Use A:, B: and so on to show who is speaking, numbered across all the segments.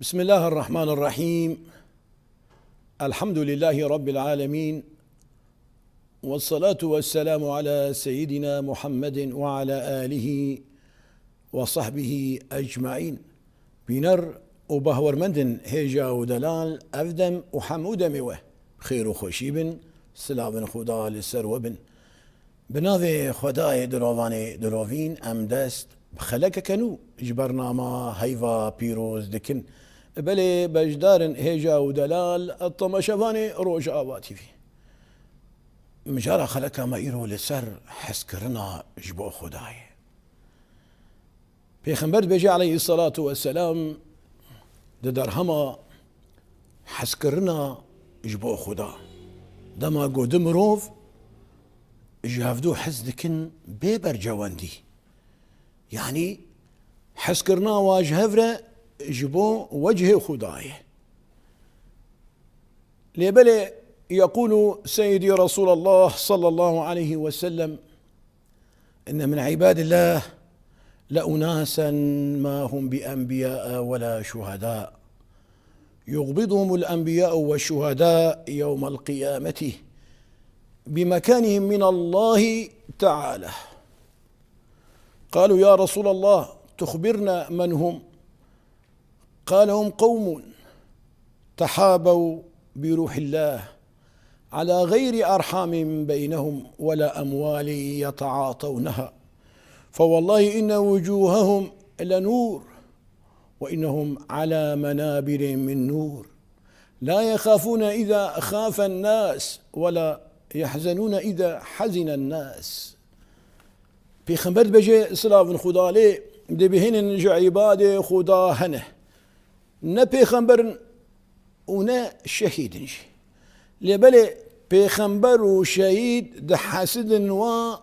A: بسم الله الرحمن الرحيم. الحمد لله رب العالمين، والصلاة والسلام على سيدنا محمد وعلى آله وصحبه أجمعين. بينر وبهور مندن هيجا ودلال أفدم وحمود موه خير وخشيب سلام خدا لسر وبن بناوي خدای درواني دروين ام دست بخلك كانوا جبرنامه هيفا بيروز دكن بلي بجدار هيجا ودلال الطمشفاني روج آواتي في مجارة خلك ما إيرو لسر حسكرنا جبو خداي بيخنبر بيجي عليه الصلاة والسلام درهما حسكرنا جبو خدا دما قدم روف جافدو حزدكن بيبر جواندي يعني حسكرنا واجهفرة جبو وجه خداي ليبلي يقول سيدي رسول الله صلى الله عليه وسلم إن من عباد الله لأناسا ما هم بأنبياء ولا شهداء يقبضهم الأنبياء والشهداء يوم القيامة بمكانهم من الله تعالى. قالوا يا رسول الله تخبرنا من هم؟ قال هم قوم تحابوا بروح الله على غير أرحام بينهم ولا أموال يتعاطونها، فوالله إن وجوههم لنور وإنهم على منابر من نور لا يخافون إذا خاف الناس ولا يحزنون إذا حزن الناس. بيخنبر بجي سلاف خدا لي دي بهن نجع عبادة خدا هنه نا بيخنبر ونا شهيد نجي لبلي بيخنبر وشهيد ده حاسد و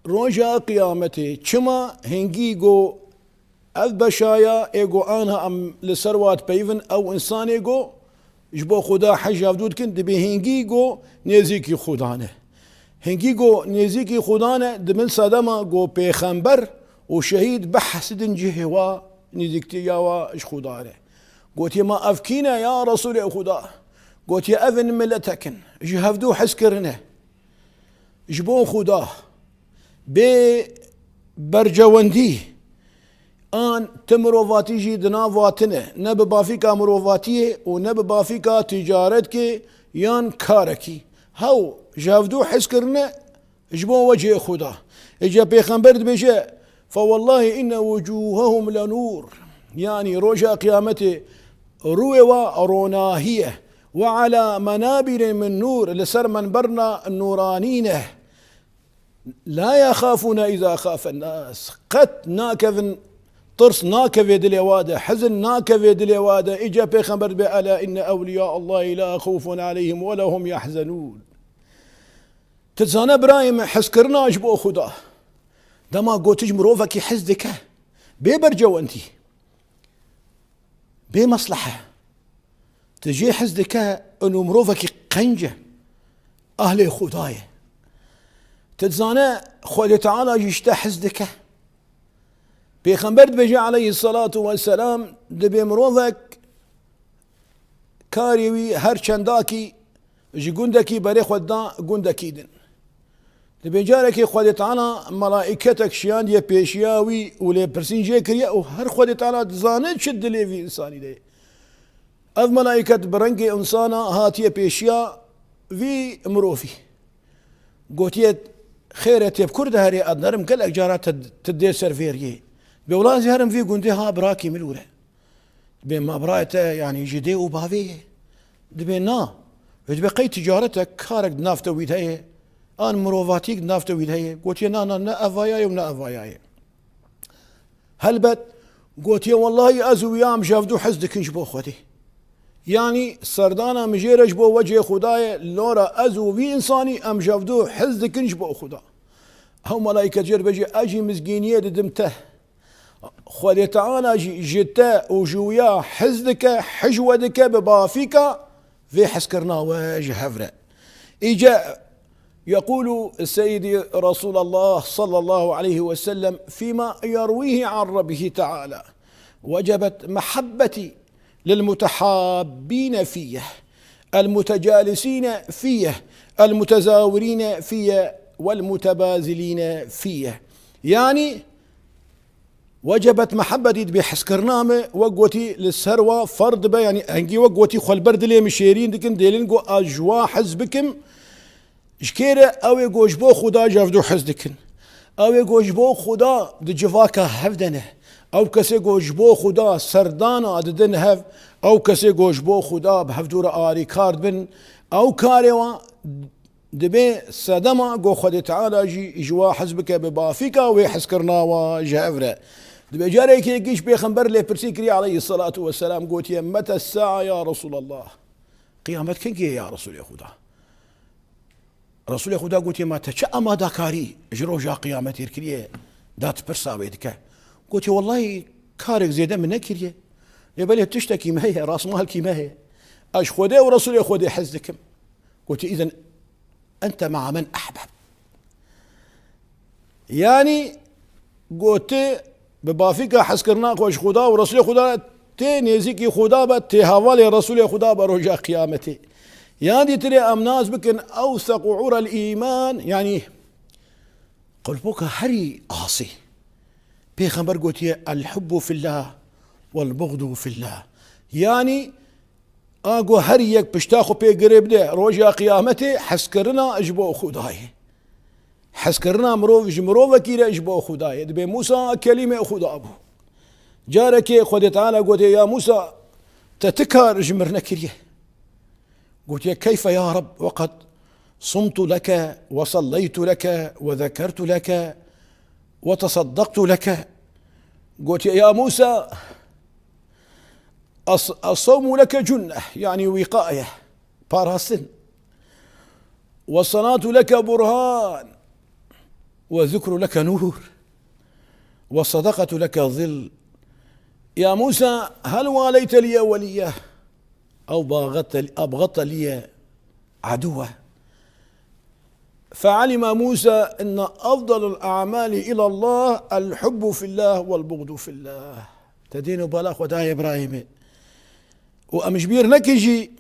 A: رجا قيامته كما هنجيجو البشايا ايجو انا ام لسروات بيفن او انسان ايجو جبو خدا حج افدود كن دبي هنجيجو نيزيكي خدانه هنجيجو نيزيكي خدانه دمن صدما جو بيخنبر وشهيد بحسد جهوا نيزيكتي يا اش خدانه قلت ما افكينا يا رسول خدا قلت يا اذن ملتكن جهفدو حسكرنا جبو خدا بي برجواندي آن تمروفاتي جي دنافاتنه نب بافيكا مروفاتيه ونب بافيكا تجارتك يان كاركي هاو جافدو حسكرنا جبو وجه خدا اجا بيخنبر بيجي فوالله إن وجوههم لنور يعني رجا قيامته روي وروناهية وعلى منابر من نور لسر منبرنا النورانينه لا يخافون إذا خاف الناس قد ناكذن طرس ناكف يدلي واده حزن ناكف يدلي واده اجا بيخنبر بألا إن أولياء الله لا خوف عليهم ولا هم يحزنون. تتزانا برايم حسكرنا اجبو خدا دما قوتج مروفك حزدك بيبرجو انتي بمصلحة تجي حزدك انو مروفك قنجة اهلي خداي تتزانا خود تعالى جشتا حزدك بيخنبر بيجي عليه الصلاة والسلام دبي مروفك كاريوي هر چنداكي جي قندكي بري خدا قندكي دن دبي جاركي خود تعالى ملائكتك شيان دي بيشياوي ولي برسين جي كريا وهر خود تعالى تزانت شد لي في انساني دي اذ ملائكة برنجي انسانا هاتي بيشيا في مروفي قوتيت خيرت يبكر دهري ادنرم قال اجارات تدي سيرفيري بولازي هرم في قندي ها براكي ملوله دبي ما برايته يعني جدي وبافيه دبي نا دبي قي تجارتك كارك نافته ويدهي ان مروفاتيك نافته ويدهي قلت يا نا افاياي ونا افاياي هلبت قلت يا والله ازويام جافدو حزدك نجبو خدي يعني سردانا مجيرج بو وجه خداي لورا ازو في انساني ام جافدو حزدك نجبو خدا هم ملائكه جير بجي اجي مسكينيه دمته خذ تعالى جتا وجويا حزدك حجودك ببافيك في حسكرنا وجه هفرة إجا يقول سيدي رسول الله صلى الله عليه وسلم فيما يرويه عن ربه تعالى وجبت محبتي للمتحابين فيه المتجالسين فيه المتزاورين فيه والمتبازلين فيه. يعني وجبت محبتي بحسكرنامه وقوتي للسروة فرد با، يعني انجي وقوتي خل برد لي مشيرين دكن ديلينجو اجوا حزبكم شكيرة او يقوش بو خدا جافدو حزدكن او يقوش بو خدا دجفاكا هفدنه او كسي قوش بو خدا سردانا ددن هف او كسي قوش بو خدا بهفدور آري كارد بن او كاريوا دبي سدما قو خد تعالى جي جوا حزبك ببافيكا ويحسكرنا وجافره دبي جاري كي يجيش بيخنبر لي برسيكري عليه الصلاة والسلام قوت يا متى الساعة يا رسول الله؟ قيامتك يا رسول يا خدا رسول يا خدا قوت يا متى شاء ما داكاري جروجا قيامتي الكريه دات برساويدك قلت والله كارك زيادة من نكريه يبالي تشتكي ما هي راس مالك ما هي اش خدي ورسول يا خدي حزدكم. قلت اذا انت مع من احبب. يعني قلت ببافيكا حسكرناك وش خدا ورسول خدا تنزيكي خدا بتي هوالي رسول خدا برجع قيامتي. يعني تري امناس بكن اوثق عرى الايمان. يعني قلبك هري قاسي بيخبر قلت الحب في الله والبغض في الله. يعني اقو هريك بشتاخو بي قريب ده رجع قيامتي حسكرنا اجبو خداي حسكرنا مروف جمروف كيلا اجبو خداي دبي موسى كلمه خدا ابو جارك خد تعالى قلت يا موسى تتكار جمرنا كريه. قلت كيف يا رب وقد صمت لك وصليت لك وذكرت لك وتصدقت لك. قلت يا موسى الصوم لك جنة يعني وقاية باراسن والصلاة لك برهان والذكر لك نور والصدقة لك ظل. يا موسى هل واليت لي وليه أو أبغضت لي عدوه؟ فعلم موسى أن أفضل الأعمال إلى الله الحب في الله والبغض في الله. تدين بلاخ وداي إبراهيم وأمجبير نكجي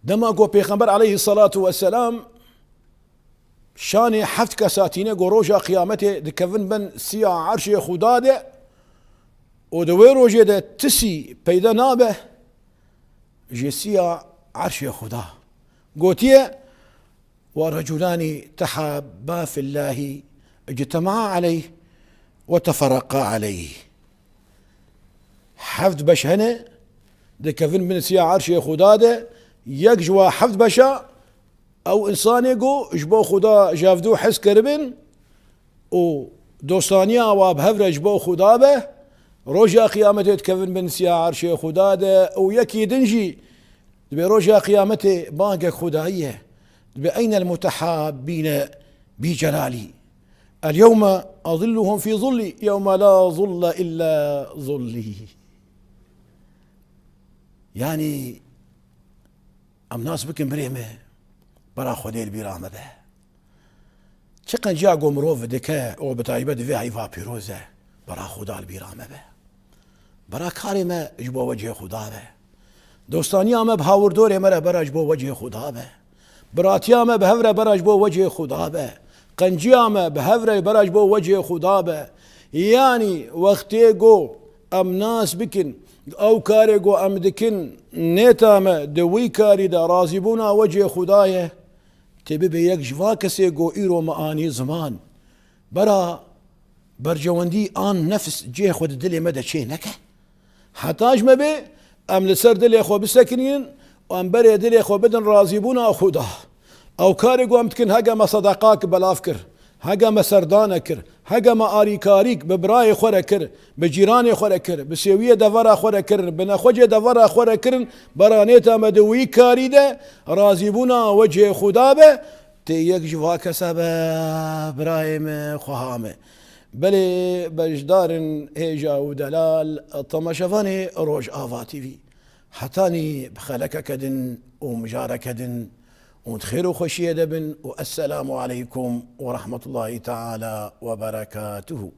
A: دما قو بيغمبر عليه الصلاة والسلام شاني حفت كساتينه قو روجا قيامته دكفن بن سيا عرش خداده ودوي روجه ده تسي بيدا نابه جي سيا عرش خدا. قوتيه ورجلان تحابا في الله اجتمعا عليه وتفرقا عليه. حفظ بشهنه دكفن بن سيا عرش خداده يجوا حفظ بشا او انسان يقو اجبو خدا جافدو حس كربن و دوستانيا وابهفر اجبو خدا به روجا قيامته تكفن بن سيا عرش خداده ويكي دنجي بروجا قيامته باقي خدائيه بأين المتحابين بجلالي اليوم أظلهم في ظلي يوم لا ظل إلا ظلي. يعني ام ناس بكن بريمه برا خديل بيرامه به چقن جاگو مروف دكه او بتايبه دفي عيفا بيروزه برا خدا البيرامه به برا كارمه اجبو وجه خدا به دوستاني امه بهاور دور مره برا اجبو وجه خدا به براتيامه بهفره برا اجبو وجه خدا به قنجيامه بهفره برا اجبو وجه خدا به. يعني وقتي جو ام ناس بكن او كاريغو ام دكن نيتامه دوي كاري دا رازبونا وجه خدايه تبي بيك جوا كسي جو ايرو معاني زمان برا برجواندي ان نفس جي خود دلي مدى شي نكه حتاج ما بي ام لسر دلي خو بسكنين وام بري دلي خو بدن رازبونا خدا او كاريغو ام تكن هجا ما صدقاك بلافكر هجا ما سردانه كر هجا ما آري كاريك ببراي خورا كر بجيراني خورا كر بسيوية دفرا خورا كر بنخوجة دفرا خورا كر برانيتا مدوي كاريده رازبونا وجه خدابه تيك جوا كسبه برايم خهامه بلي بجدار هيجا ودلال طمشفاني روج آفاتي في حتاني بخلك كدن ومجارك كدن وخير وخشية دبن والسلام عليكم ورحمة الله تعالى وبركاته.